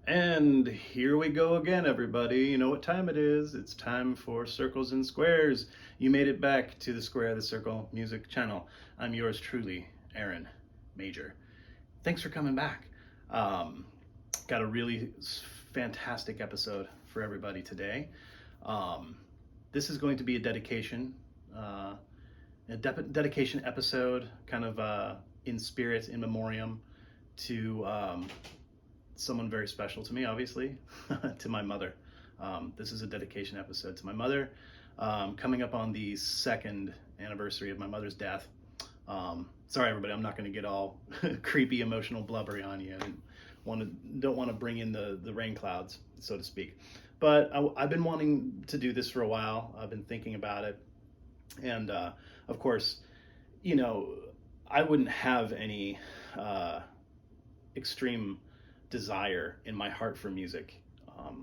And here we go again, everybody. You know what time it is. It's time for Circles and Squares. You made it back to the Square of the Circle music channel. I'm yours truly, Aaron Major. Thanks for coming back. Um, got a really fantastic episode for everybody today. Um, this is going to be a dedication, dedication episode, kind of in spirit, in memoriam to someone very special to me, obviously, to my mother. This is a dedication episode to my mother, coming up on the second anniversary of my mother's death. Sorry, everybody, I'm not going to get all creepy, emotional, blubbery on you. Don't want to bring in the rain clouds, so to speak. But I've been wanting to do this for a while. I've been thinking about it, and of course, you know, I wouldn't have any extreme desire in my heart for music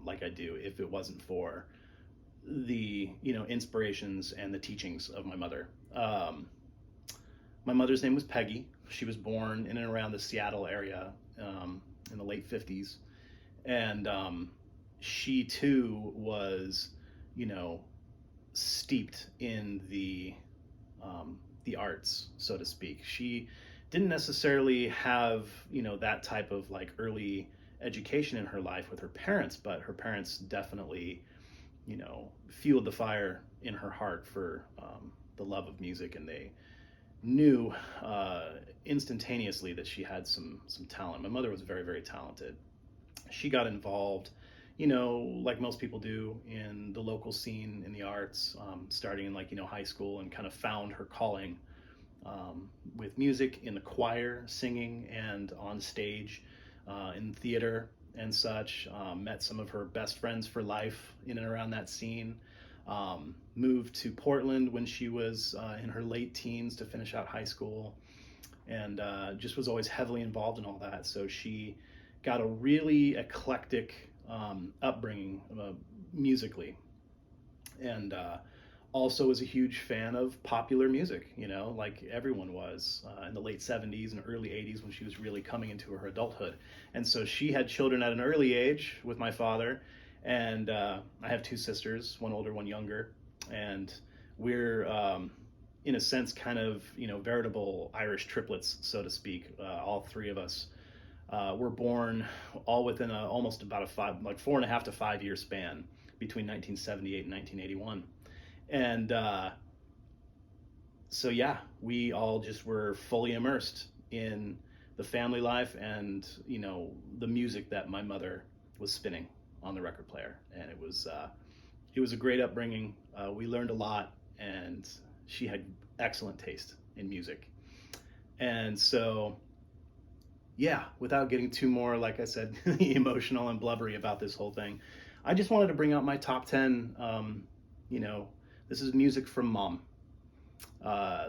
like I do if it wasn't for the inspirations and the teachings of my mother. My mother's name was Peggy. She was born in and around the Seattle area in the late 50s, and she too was, steeped in the arts, so to speak. She didn't necessarily have that type of like early education in her life with her parents, but her parents definitely fueled the fire in her heart for the love of music, and they knew instantaneously that she had some talent. My mother was very, very talented. She got involved, like most people do, in the local scene in the arts, starting in high school, and kind of found her calling with music in the choir, singing, and on stage, in theater and such. Met some of her best friends for life in and around that scene. Moved to Portland when she was in her late teens to finish out high school, and just was always heavily involved in all that. So she got a really eclectic upbringing musically, and also was a huge fan of popular music, like everyone was in the late 70s and early 80s when she was really coming into her adulthood. And so she had children at an early age with my father, and I have two sisters, one older, one younger, and we're in a sense kind of veritable Irish triplets, so to speak. All three of us were born all within almost about a 4.5 to 5 year span between 1978 and 1981. And so yeah, we all just were fully immersed in the family life and the music that my mother was spinning on the record player. And it was a great upbringing. We learned a lot, and she had excellent taste in music. And so yeah, without getting too more, like I said, emotional and blubbery about this whole thing, I just wanted to bring out my top 10. This is music from Mom.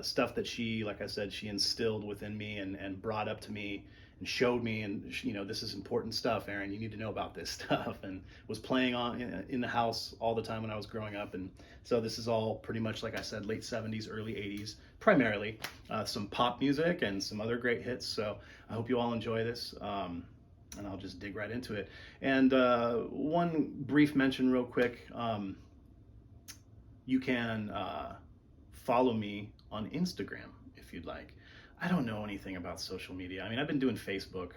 Stuff that she, like I said, she instilled within me and brought up to me and showed me, and this is important stuff, Aaron. You need to know about this stuff, and was playing on in the house all the time when I was growing up. And so this is all pretty much, like I said, late 70s, early 80s, primarily some pop music and some other great hits. So I hope you all enjoy this. And I'll just dig right into it. And one brief mention, real quick. You can follow me on Instagram if you'd like. I don't know anything about social media. I mean, I've been doing Facebook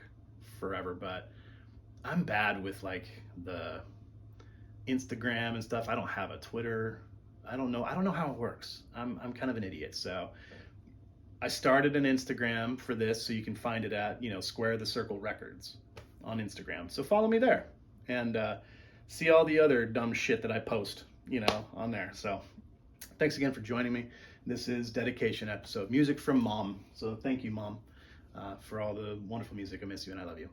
forever, but I'm bad with like the Instagram and stuff. I don't have a Twitter. I don't know how it works. I'm kind of an idiot. So I started an Instagram for this, so you can find it at Square the Circle Records on Instagram. So follow me there and see all the other dumb shit that I post on there. So thanks again for joining me. This is dedication episode, music from Mom. So thank you, Mom, for all the wonderful music. I miss you and I love you.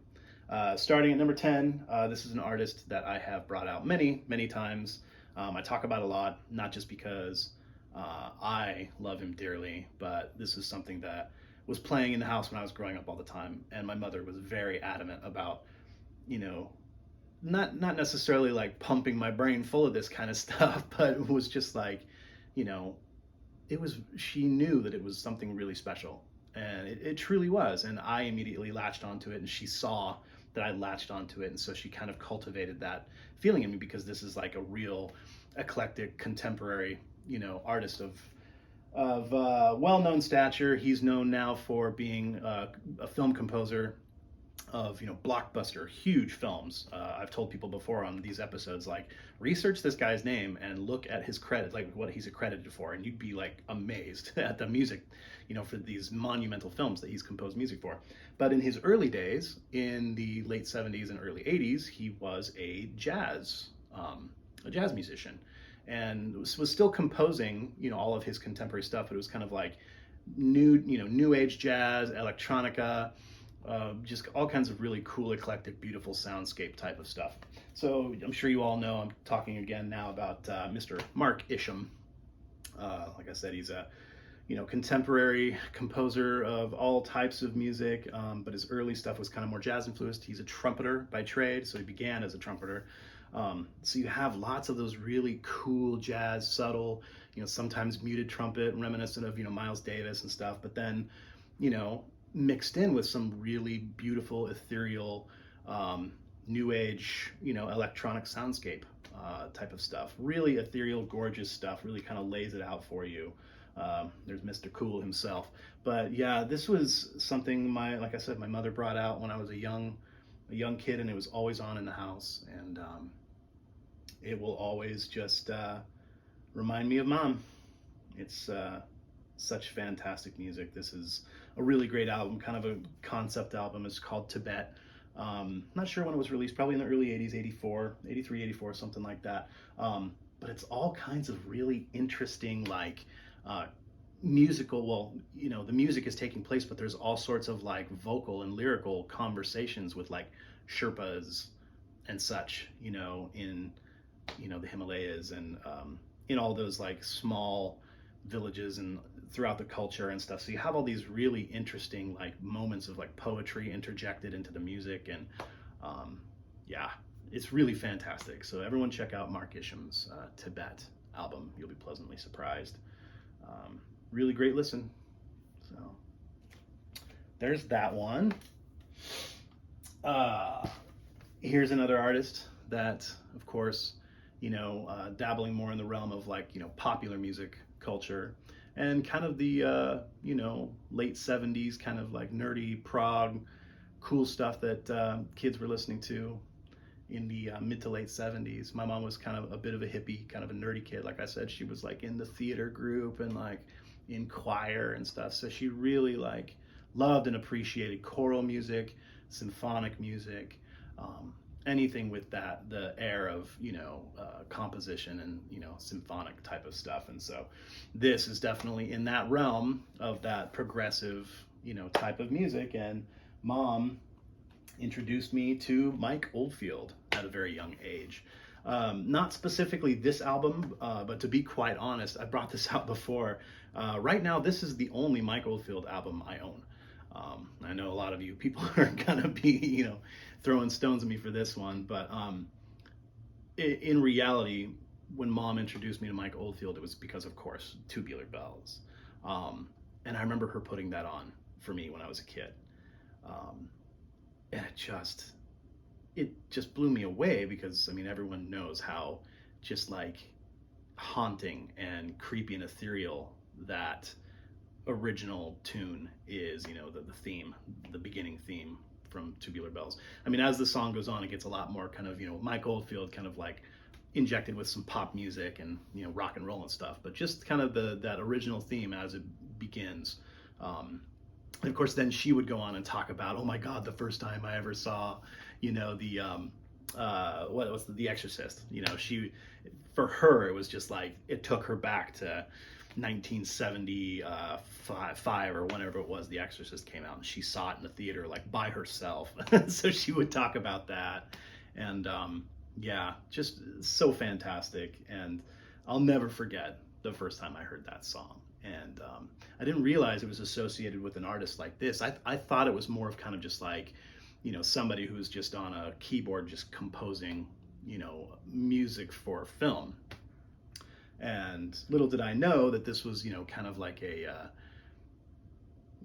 Starting at number 10, this is an artist that I have brought out many, many times. I talk about a lot, not just because I love him dearly, but this is something that was playing in the house when I was growing up all the time. And my mother was very adamant about, not necessarily like pumping my brain full of this kind of stuff, but it was just like, she knew that it was something really special, and it truly was. And I immediately latched onto it, and she saw that I latched onto it. And so she kind of cultivated that feeling in me, because this is like a real eclectic contemporary, artist of well-known stature. He's known now for being a film composer of blockbuster huge films. I've told people before on these episodes, like, research this guy's name and look at his credits, like what he's accredited for, and you'd be like amazed at the music, for these monumental films that he's composed music for. But in his early days, in the late 70s and early 80s, he was a jazz musician, and was still composing all of his contemporary stuff, but it was kind of like new age jazz, electronica, just all kinds of really cool, eclectic, beautiful soundscape type of stuff. So I'm sure you all know I'm talking again now about Mr. Mark Isham. Like I said, he's a contemporary composer of all types of music, but his early stuff was kind of more jazz influenced. He's a trumpeter by trade, so he began as a trumpeter. So you have lots of those really cool jazz, subtle, sometimes muted trumpet, reminiscent of Miles Davis and stuff, but then mixed in with some really beautiful, ethereal, new age, electronic soundscape type of stuff. Really ethereal, gorgeous stuff. Really kind of lays it out for you. There's Mr. Cool himself. But yeah, this was something like I said, my mother brought out when I was a young kid, and it was always on in the house, and it will always just remind me of Mom. It's such fantastic music. This is a really great album, kind of a concept album. It's called Tibet. Not sure when it was released, probably in the early 80s, 83, 84, something like that. But it's all kinds of really interesting, like, musical, well, the music is taking place, but there's all sorts of like vocal and lyrical conversations with like Sherpas and such, in the Himalayas, and in all those like small villages and throughout the culture and stuff. So you have all these really interesting like moments of like poetry interjected into the music, and yeah, it's really fantastic. So everyone check out Mark Isham's Tibet album. You'll be pleasantly surprised. Really great listen. So there's that one. Here's another artist that, of course, dabbling more in the realm of like, popular music culture, and kind of the, late 70s kind of like nerdy prog, cool stuff that kids were listening to in the mid to late 70s. My mom was kind of a bit of a hippie, kind of a nerdy kid. Like I said, she was like in the theater group and like in choir and stuff. So she really like loved and appreciated choral music, symphonic music, anything with the air of composition and symphonic type of stuff. And so this is definitely in that realm of that progressive type of music. And Mom introduced me to Mike Oldfield at a very young age. Not specifically this album, but to be quite honest, I brought this out before. Right now, this is the only Mike Oldfield album I own. I know a lot of you people are gonna be, throwing stones at me for this one, but in reality, when Mom introduced me to Mike Oldfield, it was because, of course, Tubular Bells. And I remember her putting that on for me when I was a kid. And it just blew me away, because, I mean, everyone knows how just like haunting and creepy and ethereal that original tune is, the theme, the beginning theme from Tubular Bells. I mean, as the song goes on, it gets a lot more kind of, Mike Oldfield kind of like injected with some pop music and, rock and roll and stuff, but just kind of that original theme as it begins. And of course, then she would go on and talk about, oh my God, the first time I ever saw, the Exorcist. For her, it was just like, it took her back to 1975 or whenever it was The Exorcist came out, and she saw it in the theater like by herself. So she would talk about that, and yeah, just so fantastic. And I'll never forget the first time I heard that song. And I didn't realize it was associated with an artist like this. I thought it was more of kind of just like, somebody who's just on a keyboard just composing, music for film. And little did I know that this was, kind of like a,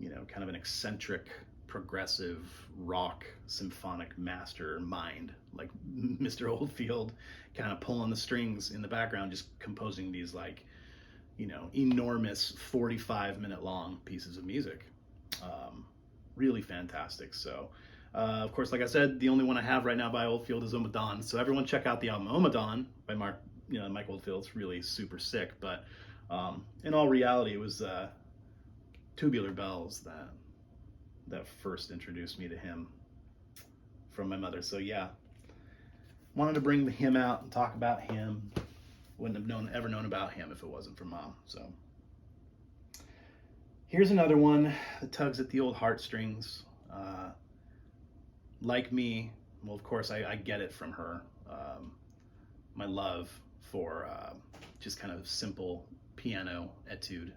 kind of an eccentric progressive rock symphonic mastermind, like Mr. Oldfield, kind of pulling the strings in the background, just composing these like, enormous 45-minute long pieces of music. Really fantastic. So, of course, like I said, the only one I have right now by Oldfield is Omadon. So everyone check out the album Omadon by Mike Oldfield. It's really super sick. But in all reality, it was Tubular Bells that first introduced me to him from my mother. So yeah, wanted to bring him out and talk about him. Wouldn't have ever known about him if it wasn't for Mom. So here's another one that tugs at the old heartstrings. Like me, well, of course, I get it from her. My love for just kind of simple piano etude,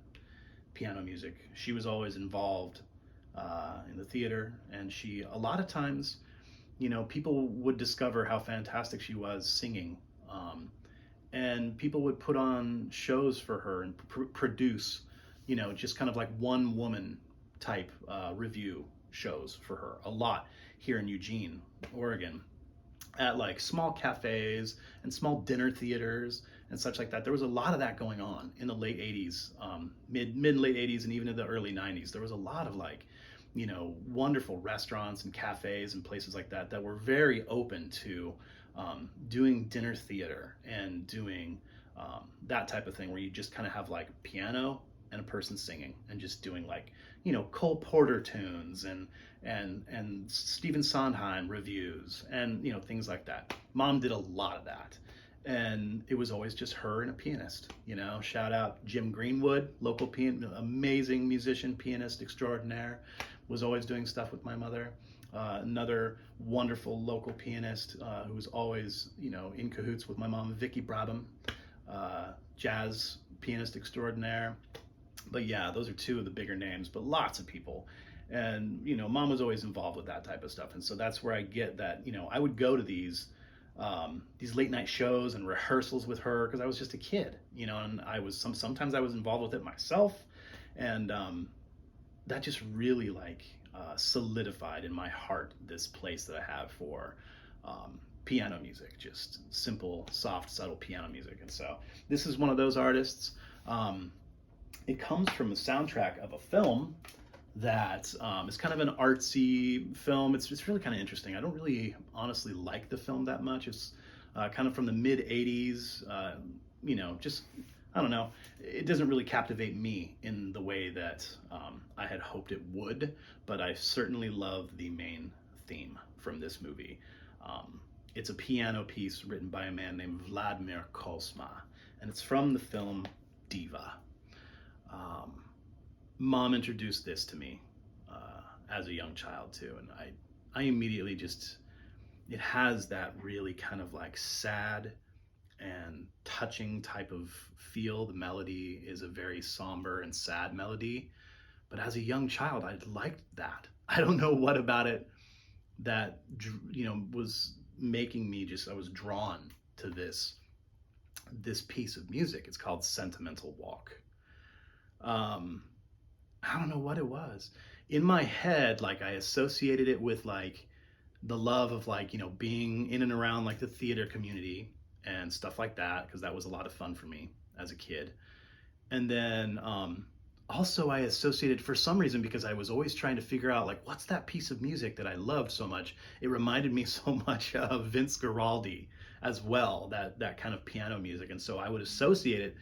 piano music. She was always involved in the theater, and a lot of times, people would discover how fantastic she was singing. And people would put on shows for her and produce, just kind of like one woman type review shows for her a lot here in Eugene, Oregon, at like small cafes and small dinner theaters and such like that. There was a lot of that going on in the late 80s, mid late 80s, and even in the early 90s. There was a lot of like, wonderful restaurants and cafes and places like that were very open to doing dinner theater and doing that type of thing, where you just kind of have like piano and a person singing and just doing like, Cole Porter tunes and Stephen Sondheim reviews and, things like that. Mom did a lot of that. And it was always just her and a pianist, shout out Jim Greenwood, local amazing musician, pianist extraordinaire, was always doing stuff with my mother. Another wonderful local pianist who was always, in cahoots with my mom, Vicky Brabham, jazz pianist extraordinaire. But yeah, those are two of the bigger names, but lots of people. And, Mom was always involved with that type of stuff. And so that's where I get that, I would go to these late night shows and rehearsals with her because I was just a kid, and I was sometimes I was involved with it myself. And that just really like solidified in my heart this place that I have for piano music, just simple, soft, subtle piano music. And so this is one of those artists. It comes from a soundtrack of a film that is kind of an artsy film. It's really kind of interesting. I don't really honestly like the film that much. It's kind of from the mid 80s, just, I don't know. It doesn't really captivate me in the way that I had hoped it would, but I certainly love the main theme from this movie. It's a piano piece written by a man named Vladimir Kolsma, and it's from the film Diva. Mom introduced this to me as a young child too, and I immediately it has that really kind of like sad and touching type of feel. The melody is a very somber and sad melody, but as a young child, I liked that. I don't know what about it that was making me I was drawn to this piece of music. It's called Sentimental Walk. I don't know what it was. In my head, like I associated it with like the love of like, being in and around like the theater community and stuff like that, because that was a lot of fun for me as a kid. And then also I associated, for some reason, because I was always trying to figure out like, what's that piece of music that I loved so much? It reminded me so much of Vince Guaraldi as well, that kind of piano music. And so I would associate it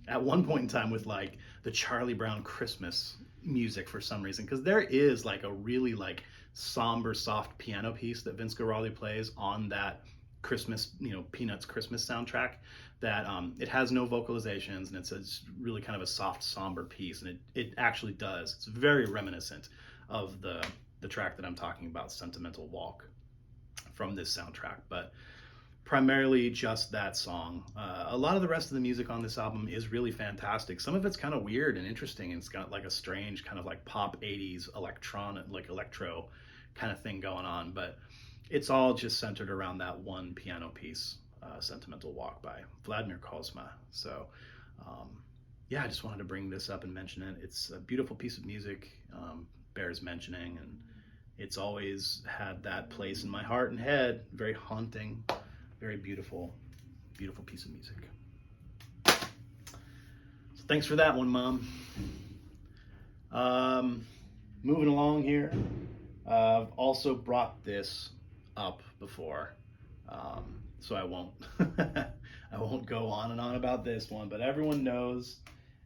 at one point in time with like the Charlie Brown Christmas music for some reason, because there is like a really like somber, soft piano piece that Vince Guaraldi plays on that Christmas, Peanuts Christmas soundtrack that it has no vocalizations, and it's really kind of a soft, somber piece, and it actually does. It's very reminiscent of the track that I'm talking about, Sentimental Walk, from this soundtrack, but primarily just that song. A lot of the rest of the music on this album is really fantastic. Some of it's kind of weird and interesting, and it's got like a strange kind of like pop 80s electro kind of thing going on, but it's all just centered around that one piano piece, Sentimental Walk by Vladimir Kolsma. So yeah, I just wanted to bring this up and mention it. It's a beautiful piece of music, bears mentioning, and it's always had that place in my heart and head. Very haunting, very beautiful, beautiful piece of music. So thanks for that one, Mom. Moving along here, I've also brought this up before, so I won't I won't go on and on about this one, but everyone knows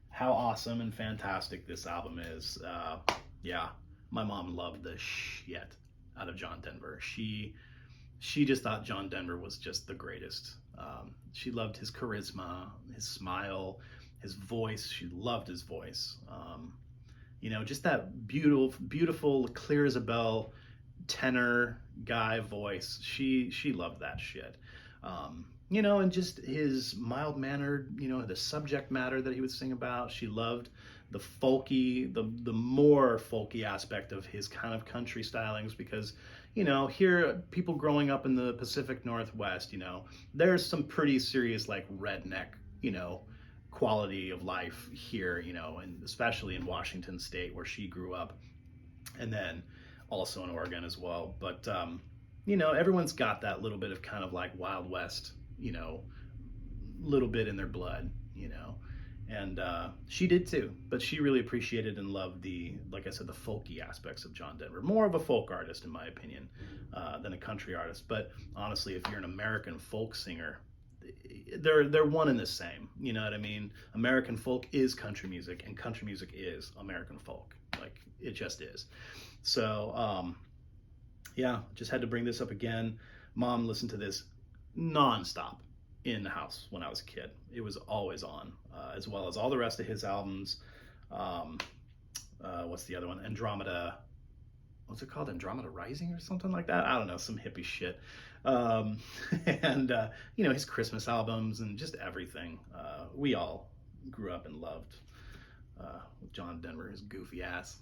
how awesome and fantastic this album is. Yeah, my mom loved the shit out of John Denver. She just thought John Denver was just the greatest. She loved his charisma, his smile, his voice. She loved his voice. Just that beautiful, clear as a bell tenor guy voice. She loved that shit. And just his mild mannered, the subject matter that he would sing about. She loved the folky, the more folky aspect of his kind of country stylings, because, here, people growing up in the Pacific Northwest, there's some pretty serious, like, redneck, quality of life here, and especially in Washington State where she grew up, and then also in Oregon as well. But, everyone's got that little bit of kind of like Wild West, little bit in their blood, and she did too. But she really appreciated and loved like I said, the folky aspects of John Denver. More of a folk artist, in my opinion, than a country artist. But honestly, if you're an American folk singer, they're one and the same. You know what I mean? American folk is country music, and country music is American folk. Like, it just is. So, yeah, just had to bring this up again. Mom listened to this nonstop in the house when I was a kid. It was always on, as well as all the rest of his albums. What's the other one? Andromeda. What's it called? Andromeda Rising or something like that? I don't know, some hippie shit. And his Christmas albums and just everything. We all grew up and loved John Denver, his goofy ass.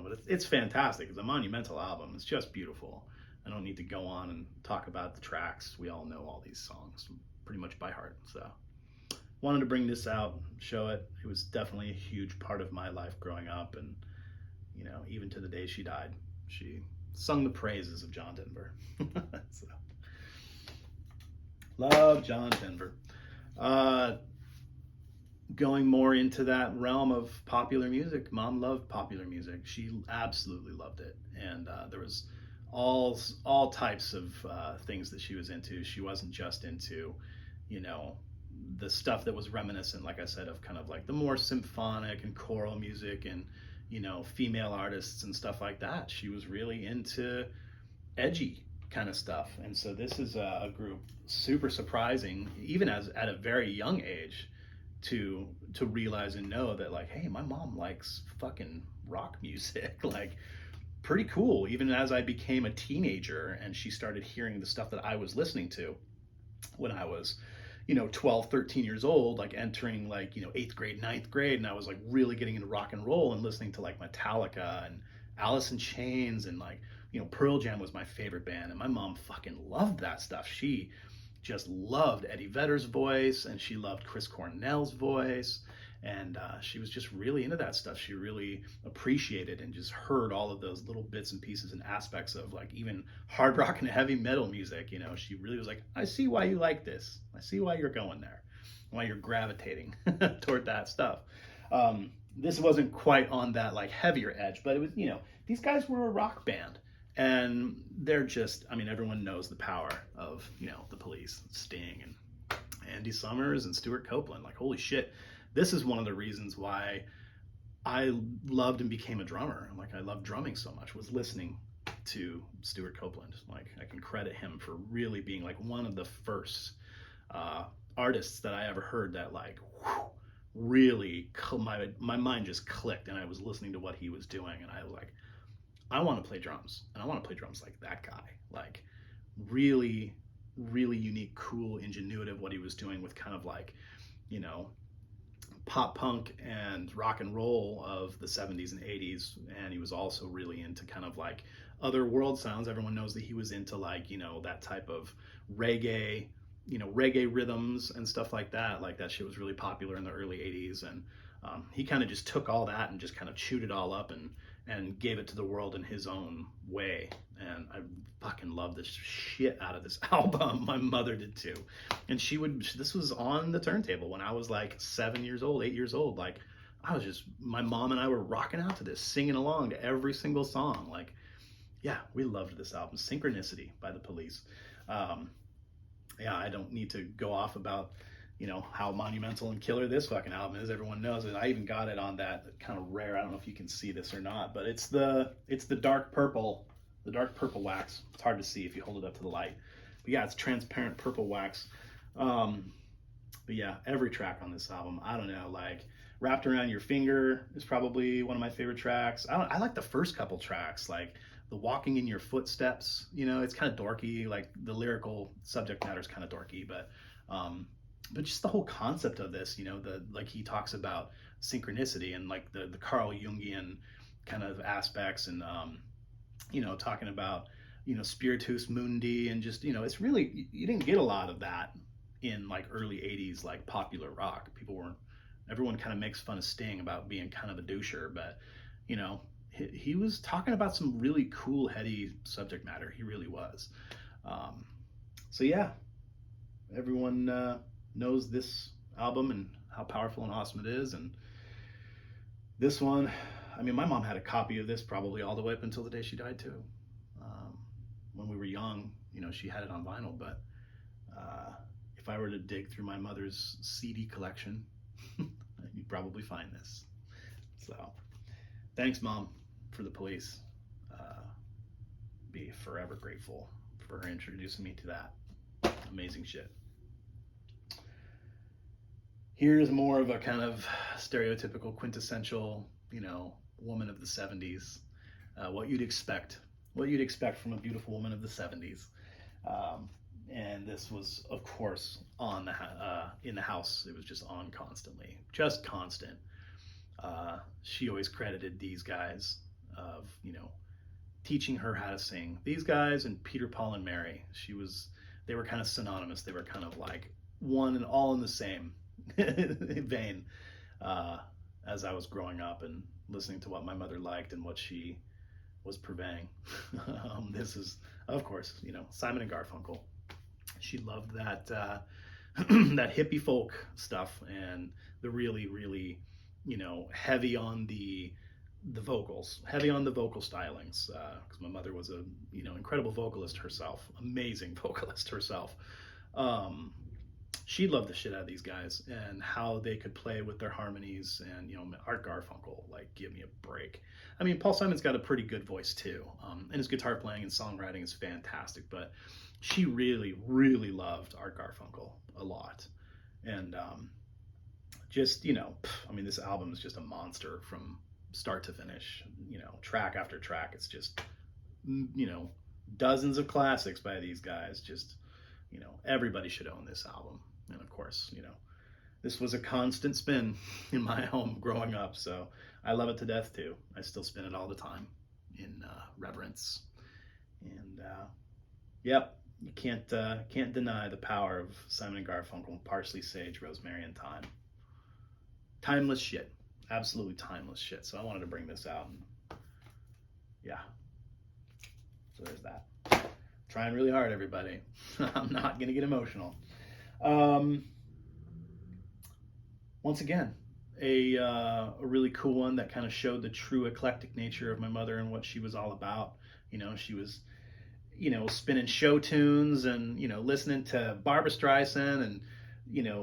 But it's fantastic. It's a monumental album. It's just beautiful. I don't need to go on and talk about the tracks. We all know all these songs pretty much by heart. So wanted to bring this out, show it. It was definitely a huge part of my life growing up, and even to the day she died, she sung the praises of John Denver. So, love John Denver. Going more into that realm of popular music, Mom loved popular music. She absolutely loved it, and there was all types of things that she was into. She wasn't just into, the stuff that was reminiscent, like I said, of kind of like the more symphonic and choral music and female artists and stuff like that. She was really into edgy kind of stuff, and so this is a group super surprising, even at a very young age, to realize and know that, like, hey, my mom likes fucking rock music. Like, pretty cool. Even as I became a teenager and she started hearing the stuff that I was listening to when I was 12, 13 years old, like entering like 8th grade, 9th grade, and I was like really getting into rock and roll and listening to like Metallica and Alice in Chains, and like Pearl Jam was my favorite band, and my mom fucking loved that stuff. She just loved Eddie Vedder's voice, and she loved Chris Cornell's voice, and she was just really into that stuff. She really appreciated and just heard all of those little bits and pieces and aspects of like even hard rock and heavy metal music. She really was like, I see why you like this. I see why you're going there, why you're gravitating toward that stuff. This wasn't quite on that like heavier edge, but it was, these guys were a rock band. And they're just, everyone knows the power of, the Police, Sting, and Andy Summers and Stuart Copeland. Like, holy shit. This is one of the reasons why I loved and became a drummer. Like, I loved drumming so much, was listening to Stuart Copeland. Like, I can credit him for really being like one of the first artists that I ever heard that like, really, my mind just clicked, and I was listening to what he was doing, and I was like, I want to play drums, and I want to play drums like that guy. Like, really, really unique, cool, ingenuitive what he was doing with kind of like, pop punk and rock and roll of the 70s and 80s. And he was also really into kind of like other world sounds. Everyone knows that he was into like, that type of reggae rhythms and stuff like that. Like, that shit was really popular in the early 80s. And He kind of just took all that and just kind of chewed it all up and gave it to the world in his own way. And I fucking love this shit out of this album. My mother did too. And this was on the turntable when I was like 7 years old, 8 years old. Like, my mom and I were rocking out to this, singing along to every single song. Like, yeah, we loved this album. Synchronicity by the Police. Yeah, I don't need to go off about, how monumental and killer this fucking album is. Everyone knows it. I even got it on that kind of rare, I don't know if you can see this or not, but it's the dark purple wax. It's hard to see if you hold it up to the light. But yeah, it's transparent purple wax. But yeah, every track on this album, I don't know, like Wrapped Around Your Finger is probably one of my favorite tracks. I like the first couple tracks, like the Walking in Your Footsteps. It's kind of dorky, like the lyrical subject matter is kind of dorky, but just the whole concept of this, like he talks about synchronicity and like the Carl Jungian kind of aspects, and talking about spiritus mundi, and just it's really, you didn't get a lot of that in like early 80s like popular rock. Everyone kind of makes fun of Sting about being kind of a doucher, but he was talking about some really cool heady subject matter. He really was. So yeah, everyone knows this album and how powerful and awesome it is. And this one, I mean, my mom had a copy of this probably all the way up until the day she died too. When we were young, she had it on vinyl, but if I were to dig through my mother's CD collection, you'd probably find this. So thanks, Mom, for the Police. Be forever grateful for her introducing me to that amazing shit. Here's more of a kind of stereotypical, quintessential, woman of the 70s. What you'd expect from a beautiful woman of the 70s. And this was, of course, on in the house. It was just on constantly, just constant. She always credited these guys of, teaching her how to sing. These guys and Peter, Paul, and Mary. They were kind of synonymous. They were kind of like one and all in the same vein. As I was growing up and listening to what my mother liked and what she was purveying. This is, of course, Simon and Garfunkel. She loved that that hippie folk stuff, and the really, really, heavy on the vocals, heavy on the vocal stylings. Because my mother was a incredible vocalist herself, amazing vocalist herself. She loved the shit out of these guys and how they could play with their harmonies. And Art Garfunkel, like, give me a break. I mean, Paul Simon's got a pretty good voice too, and his guitar playing and songwriting is fantastic. But she really, really loved Art Garfunkel a lot, and just I mean, this album is just a monster from start to finish. Track after track, it's just dozens of classics by these guys. Just everybody should own this album. And of course, this was a constant spin in my home growing up, so I love it to death too. I still spin it all the time in reverence. And yep, you can't deny the power of Simon and Garfunkel, Parsley, Sage, Rosemary, and Thyme. Timeless shit, absolutely timeless shit. So I wanted to bring this out, and yeah. So there's that. Trying really hard, everybody. I'm not gonna get emotional. Once again, a really cool one that kind of showed the true eclectic nature of my mother and what she was all about. She was, spinning show tunes and, listening to Barbra Streisand and,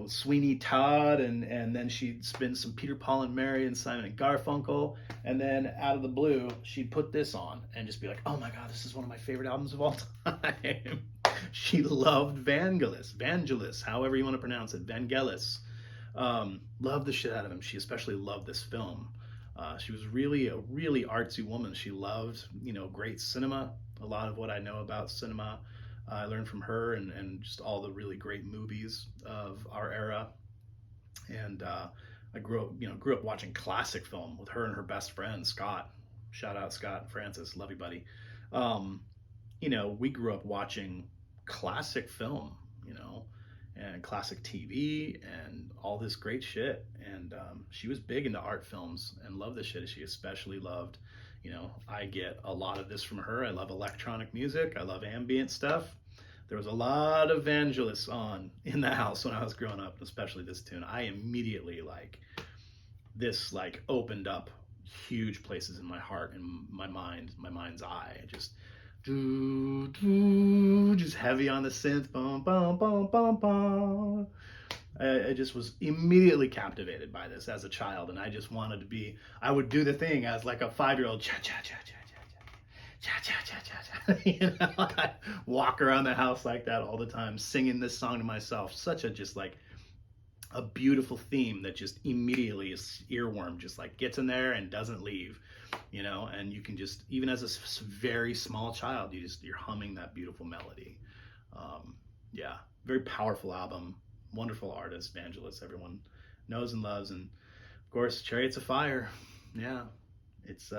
Sweeney Todd, and then she'd spin some Peter, Paul, and Mary and Simon and Garfunkel, and then out of the blue, she'd put this on and just be like, oh my God, this is one of my favorite albums of all time. She loved Evangelists, however you want to pronounce it, Vangelis. Loved the shit out of him. She especially loved this film. She was really a really artsy woman. She loved, great cinema. A lot of what I know about cinema, I learned from her, and just all the really great movies of our era. And I grew up watching classic film with her and her best friend Scott. Shout out Scott and Francis, love you, buddy. We grew up watching classic film, and classic TV and all this great shit. And she was big into art films and loved this shit. She especially loved, I get a lot of this from her. I love electronic music. I love ambient stuff. There was a lot of Evangelists on in the house when I was growing up, especially this tune. I immediately this opened up huge places in my heart and my mind's eye. Just just heavy on the synth, boom, boom, boom, boom, boom. I just was immediately captivated by this as a child, and I just wanted to be. I would do the thing as like a 5-year-old, cha cha cha cha cha cha cha cha cha. I walk around the house like that all the time, singing this song to myself. Such a just like a beautiful theme that just immediately is earworm, just like gets in there and doesn't leave, and you can just, even as a very small child, you're humming that beautiful melody. Yeah, very powerful album, wonderful artist, Evangelists, everyone knows and loves. And of course, Chariots of Fire. Yeah, it's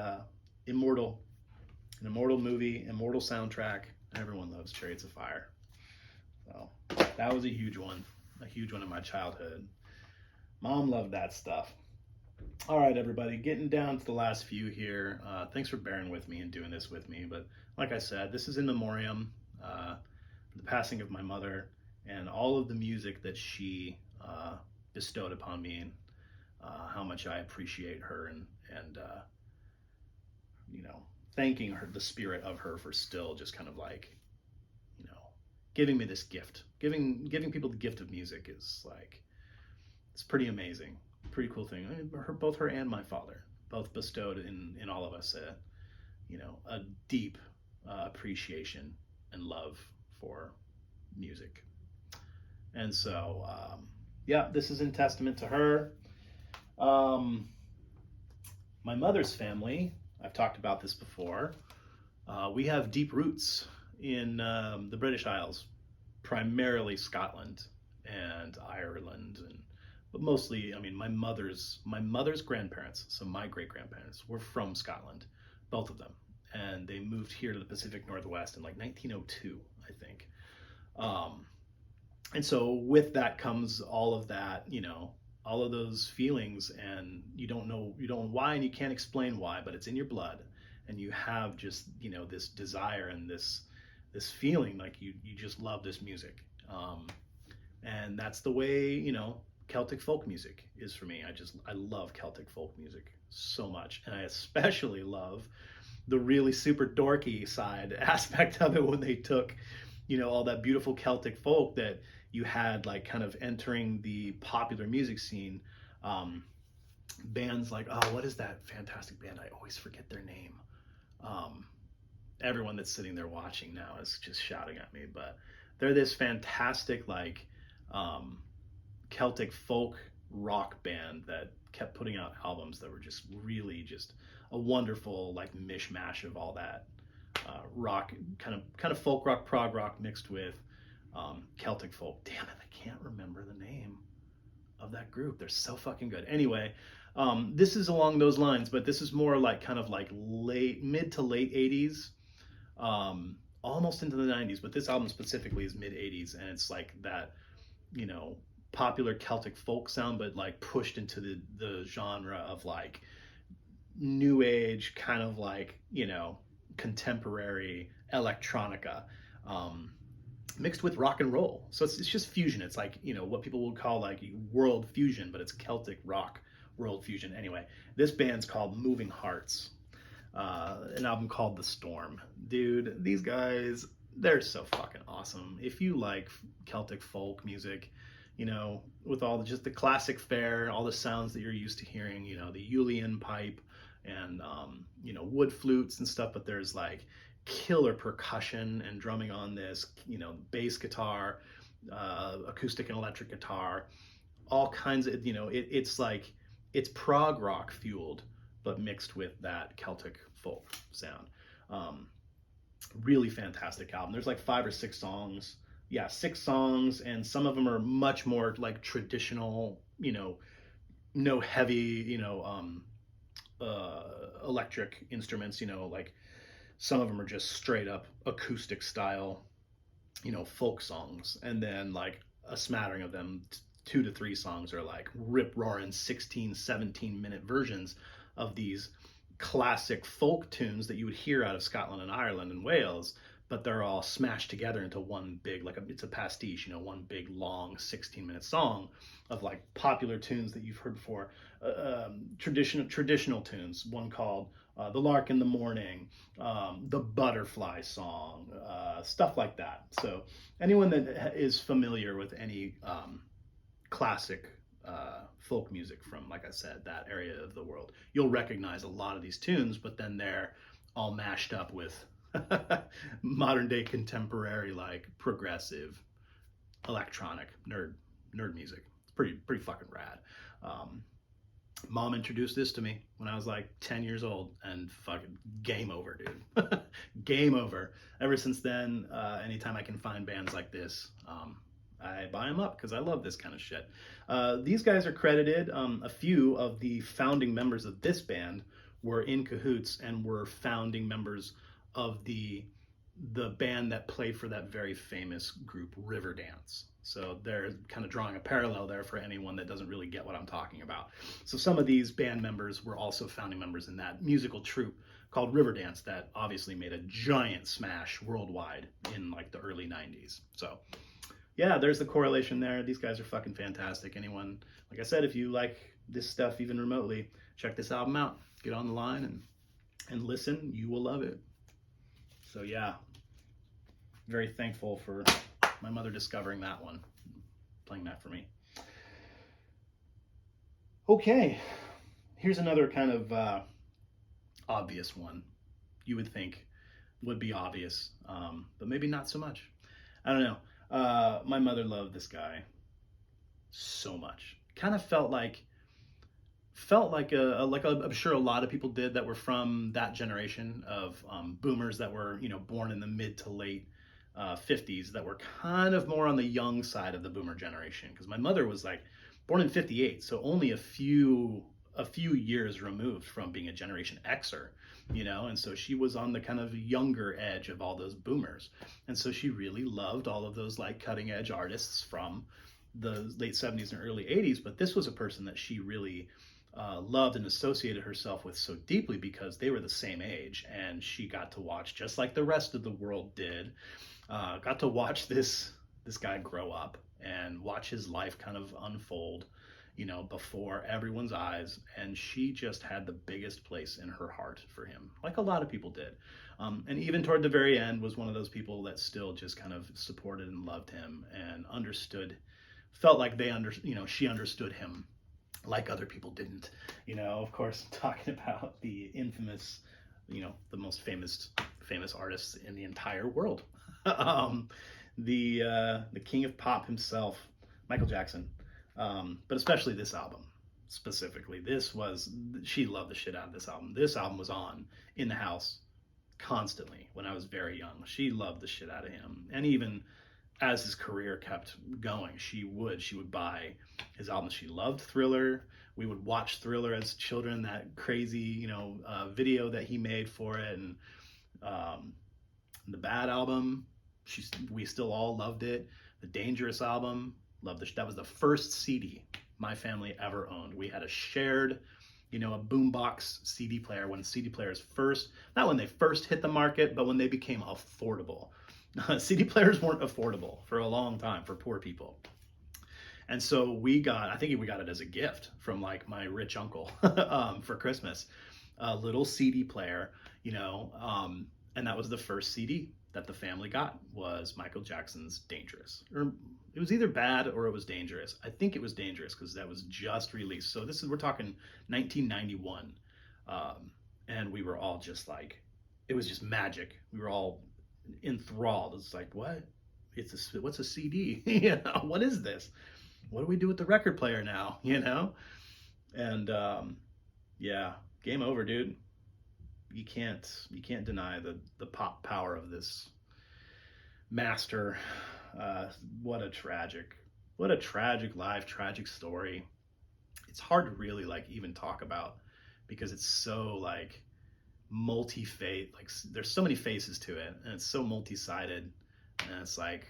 immortal, an immortal movie, immortal soundtrack. Everyone loves Chariots of Fire. So that was a huge one in my childhood. Mom loved that stuff. All right, everybody, getting down to the last few here. Thanks for bearing with me and doing this with me. But like I said, this is in memoriam for the passing of my mother and all of the music that she bestowed upon me, and how much I appreciate her, and thanking her, the spirit of her, for still just kind of giving me this gift. Giving people the gift of music is it's pretty amazing, pretty cool thing. I mean, both her and my father both bestowed in all of us a deep appreciation and love for music. And so, this is in testament to her. My mother's family, I've talked about this before. We have deep roots in the British Isles, primarily Scotland and Ireland, but mostly, my mother's grandparents, so my great-grandparents, were from Scotland, both of them, and they moved here to the Pacific Northwest in 1902, I think. And so with that comes all of that, all of those feelings, and you don't know why, and you can't explain why, but it's in your blood, and you have just this desire and this feeling like you just love this music, and that's the way Celtic folk music is for me. I love Celtic folk music so much, and I especially love the really super dorky side aspect of it when they took all that beautiful Celtic folk that you had kind of entering the popular music scene. Bands like, oh, what is that fantastic band? I always forget their name. Everyone that's sitting there watching now is just shouting at me, but they're this fantastic Celtic folk rock band that kept putting out albums that were just really just a wonderful mishmash of all that rock, kind of folk rock, prog rock mixed with Celtic folk. Damn it, I can't remember the name of that group. They're so fucking good. Anyway, this is along those lines, but this is more mid to late 80s, almost into the 90s, but this album specifically is mid 80s, and it's that popular Celtic folk sound, but pushed into the genre of new age, kind of contemporary electronica, mixed with rock and roll. So it's just fusion. It's what people would call world fusion, but it's Celtic rock world fusion. Anyway, this band's called Moving Hearts, an album called The Storm. Dude, these guys, they're so fucking awesome. If you like Celtic folk music, with all just the classic fare, all the sounds that you're used to hearing, the Julian pipe and wood flutes and stuff, but there's killer percussion and drumming on this, bass guitar, acoustic and electric guitar, all kinds of, it's prog rock fueled, but mixed with that Celtic folk sound. Really fantastic album. There's 5 or 6 songs. Yeah, 6 songs, and some of them are much more traditional, no heavy, electric instruments, some of them are just straight up acoustic style, folk songs. And then a smattering of them, 2 to 3 songs are like rip roaring 16, 17-minute versions of these classic folk tunes that you would hear out of Scotland and Ireland and Wales, but they're all smashed together into one big, like it's a pastiche, one big long 16-minute song of like popular tunes that you've heard before, traditional tunes. One called "The Lark in the Morning," the Butterfly Song, stuff like that. So anyone that is familiar with any classic folk music from, like I said, that area of the world, you'll recognize a lot of these tunes, but then they're all mashed up with modern day contemporary, like progressive electronic nerd music. It's pretty fucking rad. Mom introduced this to me when I was like 10 years old, and fucking game over, dude. Game over. Ever since then, anytime I can find bands like this, I buy them up because I love this kind of shit. These guys are credited. A few of the founding members of this band were in cahoots and were founding members of the band that played for that very famous group Riverdance. So they're kind of drawing a parallel there for anyone that doesn't really get what I'm talking about. So some of these band members were also founding members in that musical troupe called Riverdance that obviously made a giant smash worldwide in like the early 90s. So yeah, there's the correlation there. These guys are fucking fantastic. Anyone, like I said, if you like this stuff even remotely, check this album out. Get on the line and listen. You will love it. So yeah, very thankful for my mother discovering that one, playing that for me. Okay, here's another kind of obvious one. You would think would be obvious, but maybe not so much. I don't know. My mother loved this guy so much. Kind of felt like I'm sure a lot of people did that were from that generation of boomers that were born in the mid to late 50s, that were kind of more on the young side of the boomer generation, because my mother was like born in 58, so only a few years removed from being a Generation Xer, and so she was on the kind of younger edge of all those boomers, and so she really loved all of those like cutting edge artists from the late 70s and early 80s. But this was a person that she really loved and associated herself with so deeply because they were the same age, and she got to watch, just like the rest of the world did, got to watch this guy grow up and watch his life kind of unfold, before everyone's eyes. And she just had the biggest place in her heart for him, like a lot of people did. And even toward the very end was one of those people that still just kind of supported and loved him and felt like she understood him like other people didn't. Of course, talking about the infamous, the most famous artists in the entire world. The king of pop himself, Michael Jackson. But especially this album, specifically. She loved the shit out of this album. This album was on in the house constantly when I was very young. She loved the shit out of him. And even as his career kept going, she would buy his albums. She loved Thriller. We would watch Thriller as children, that crazy, video that he made for it. And the Bad album, we still all loved it. The Dangerous album, loved it. That was the first CD my family ever owned. We had a shared, a boombox CD player when CD players not when they first hit the market, but when they became affordable. CD players weren't affordable for a long time for poor people. And so I think we got it as a gift from like my rich uncle for Christmas, a little CD player, and that was the first CD that the family got, was Michael Jackson's Dangerous. Or it was either Bad or it was Dangerous. I think it was Dangerous because that was just released. So we're talking 1991. And we were all just like, it was just magic. We were all enthralled. It's like, what? What's a CD? What is this? What do we do with the record player now? And yeah, game over, dude. You can't deny the pop power of this master. What a tragic life, tragic story. It's hard to really like even talk about because it's so like multi-faith, like there's so many faces to it, and it's so multi-sided, and it's like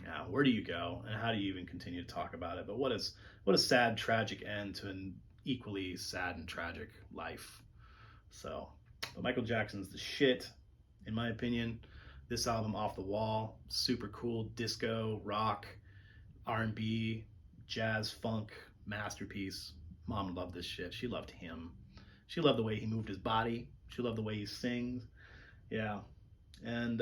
Yeah, where do you go, and how do you even continue to talk about it? But what a sad, tragic end to an equally sad and tragic life. So, but Michael Jackson's the shit, in my opinion. This album, Off the Wall, super cool, disco, rock, R&B, jazz, funk, masterpiece. Mom loved this shit. She loved him. She loved the way he moved his body. She loved the way he sings. Yeah, and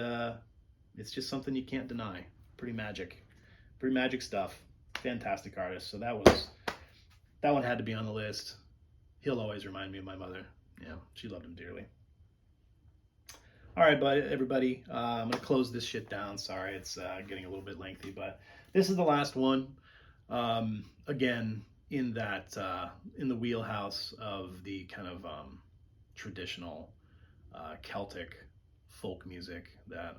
it's just something you can't deny. Pretty magic stuff. Fantastic artist. So that one had to be on the list. He'll always remind me of my mother. Yeah, she loved him dearly. All right, but everybody, I'm gonna close this shit down. Sorry, it's getting a little bit lengthy, but this is the last one. Again, in the wheelhouse of the kind of traditional Celtic folk music that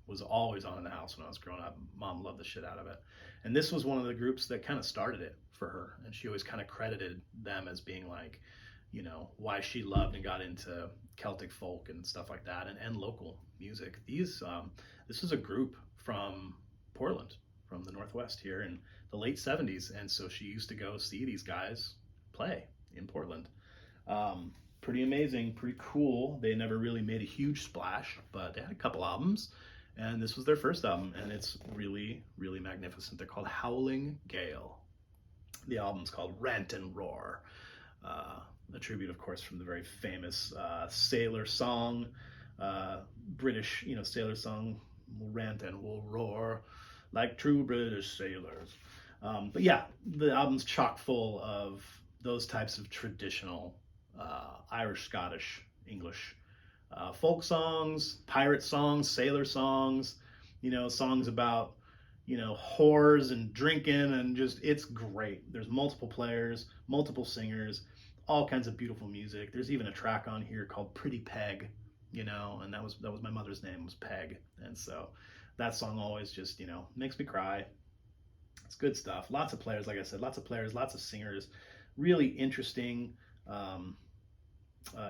was always on in the house when I was growing up. Mom loved the shit out of it. And this was one of the groups that kind of started it for her. And she always kind of credited them as being like, why she loved and got into Celtic folk and stuff like that, and local music. This was a group from Portland, from the Northwest here in the late 70s. And so she used to go see these guys play in Portland. Pretty amazing, pretty cool. They never really made a huge splash, but they had a couple albums, and this was their first album, and it's really, really magnificent. They're called Howling, Gale. The album's called Rant and Roar, a tribute, of course, from the very famous sailor song, British, sailor song, we'll rant and we'll roar like true British sailors. But yeah, the album's chock full of those types of traditional Irish, Scottish, English folk songs, pirate songs, sailor songs, songs about, whores and drinking, and just, it's great. There's multiple players, multiple singers, all kinds of beautiful music. There's even a track on here called Pretty Peg, and that was my mother's name, was Peg. And so that song always just, makes me cry. It's good stuff. Lots of players, like I said, lots of players, lots of singers, really interesting,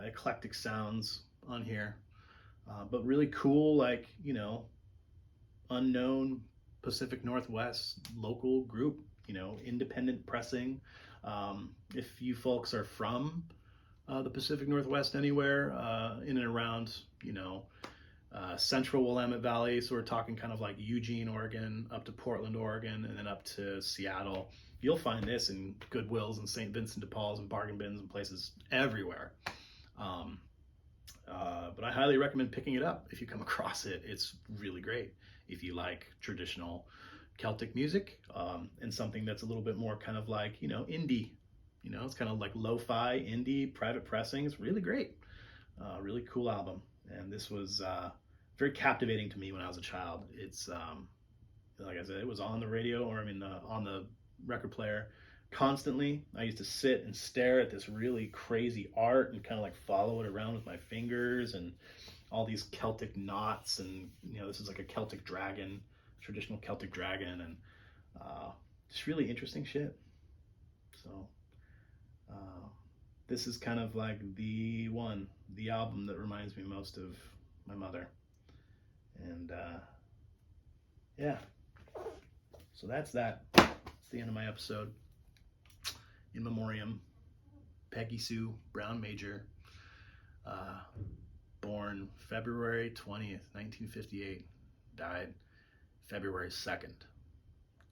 eclectic sounds on here, but really cool, like, unknown Pacific Northwest local group, independent pressing. If you folks are from the Pacific Northwest anywhere, in and around, central Willamette Valley, so we're talking kind of like Eugene, Oregon, up to Portland, Oregon, and then up to Seattle, you'll find this in Goodwills and St. Vincent de Paul's and bargain bins and places everywhere. But I highly recommend picking it up if you come across it. It's really great if you like traditional Celtic music, and something that's a little bit more kind of like, indie. It's kind of like lo-fi, indie, private pressing. It's really great. Really cool album. And this was very captivating to me when I was a child. It's, like I said, it was on the radio, or on the record player constantly. I used to sit and stare at this really crazy art and kind of like follow it around with my fingers, and all these Celtic knots, and this is like a Celtic dragon, traditional Celtic dragon, and just really interesting shit. So this is kind of like the album that reminds me most of my mother. And yeah, so that's that. It's the end of my episode. In memoriam, Peggy Sue Brown Major, born February 20th, 1958, died February 2nd,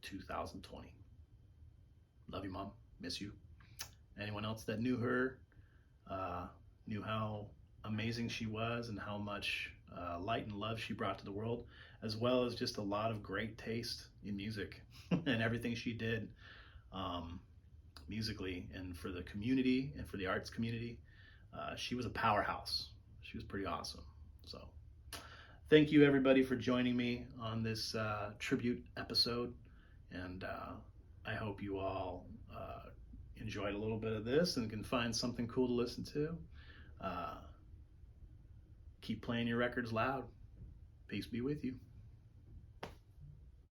2020. Love you, Mom. Miss you. Anyone else that knew her, knew how amazing she was and how much light and love she brought to the world, as well as just a lot of great taste in music and everything she did. Musically and for the community and for the arts community. She was a powerhouse. She was pretty awesome. So thank you, everybody, for joining me on this tribute episode. And I hope you all enjoyed a little bit of this and can find something cool to listen to. Keep playing your records loud. Peace be with you.